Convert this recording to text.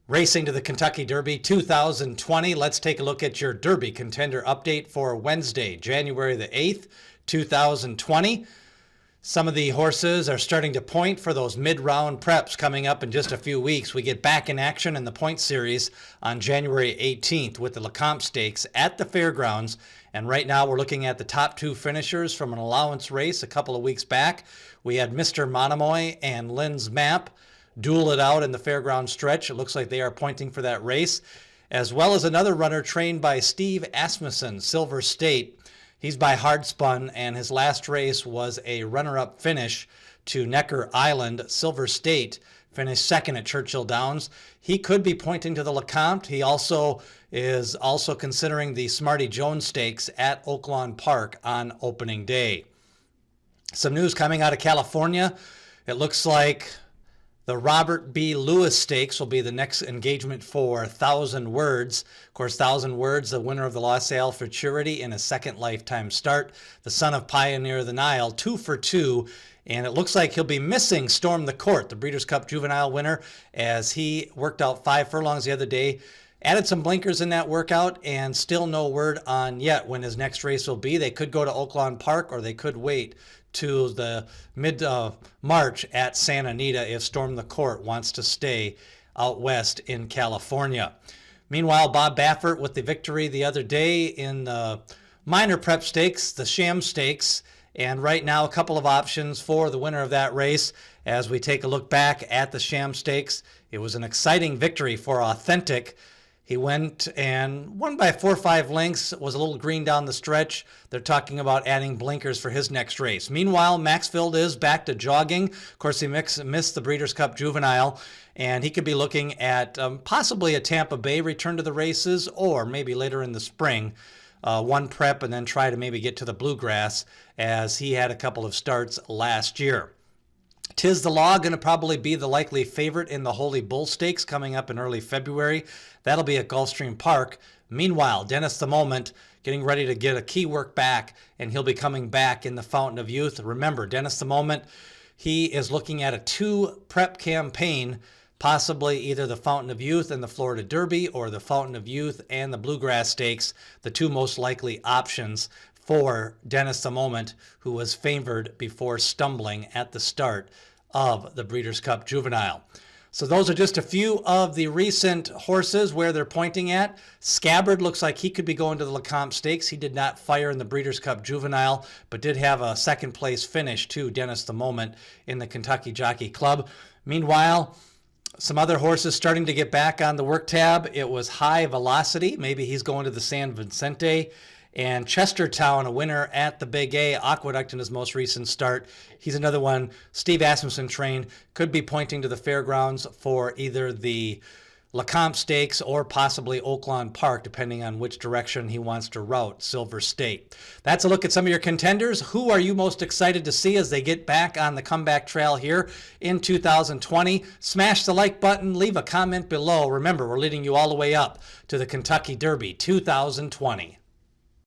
Racing to the Kentucky Derby 2020. Let's take a look at your Derby contender update for Wednesday, January the 8th, 2020. Some of the horses are starting to point for those mid-round preps coming up in just a few weeks. We get back in action in the point series on January 18th with the Lecompte Stakes at the fairgrounds. And right now we're looking at the top two finishers from an allowance race a couple of weeks back. We had Mr. Monomoy and Lynn's Map duel it out in the fairground stretch. It looks like they are pointing for that race, as well as another runner trained by Steve Asmussen, Silver State. He's by Hardspun, and his last race was a runner-up finish to Necker Island. Silver State finished second at Churchill Downs. He could be pointing to the Lecompte. He also is considering the Smarty Jones Stakes at Oaklawn Park on opening day. Some news coming out of California. It looks like the Robert B. Lewis Stakes will be the next engagement for 1,000 Words. Of course, 1,000 Words, the winner of the LaSalle Futurity in a second lifetime start. The son of Pioneer of the Nile, 2 for 2. And it looks like he'll be missing Storm the Court, the Breeders' Cup Juvenile winner, as he worked out 5 furlongs the other day. Added some blinkers in that workout, and still no word on yet when his next race will be. They could go to Oaklawn Park, or they could wait to the mid-March at Santa Anita if Storm the Court wants to stay out west in California. Meanwhile, Bob Baffert with the victory the other day in the minor prep stakes, the Sham Stakes, and right now a couple of options for the winner of that race. As we take a look back at the Sham Stakes, it was an exciting victory for Authentic. He went and won by 4 or 5 lengths, was a little green down the stretch. They're talking about adding blinkers for his next race. Meanwhile, Maxfield is back to jogging. Of course, he missed the Breeders' Cup Juvenile, and he could be looking at possibly a Tampa Bay return to the races, or maybe later in the spring, one prep and then try to maybe get to the Bluegrass, as he had a couple of starts last year. Tiz the Law going to probably be the likely favorite in the Holy Bull Stakes coming up in early February. That'll be at Gulfstream Park. Meanwhile, Dennis the Moment getting ready to get a key work back, and he'll be coming back in the Fountain of Youth. Remember, Dennis the Moment, he is looking at a 2-prep campaign, possibly either the Fountain of Youth and the Florida Derby, or the Fountain of Youth and the Bluegrass Stakes, the two most likely options for Dennis the Moment, who was favored before stumbling at the start of the Breeders' Cup Juvenile. So those are just a few of the recent horses where they're pointing at. Scabbard looks like he could be going to the Lecompte Stakes. He did not fire in the Breeders' Cup Juvenile, but did have a second place finish to Dennis the Moment in the Kentucky Jockey Club. Meanwhile, some other horses starting to get back on the work tab. It was High Velocity. Maybe he's going to the San Vicente. And Chestertown, a winner at the Big A, Aqueduct in his most recent start. He's another one Steve Asmussen trained, could be pointing to the fairgrounds for either the Lecompte Stakes or possibly Oaklawn Park, depending on which direction he wants to route Silver State. That's a look at some of your contenders. Who are you most excited to see as they get back on the comeback trail here in 2020? Smash the like button, leave a comment below. Remember, we're leading you all the way up to the Kentucky Derby 2020.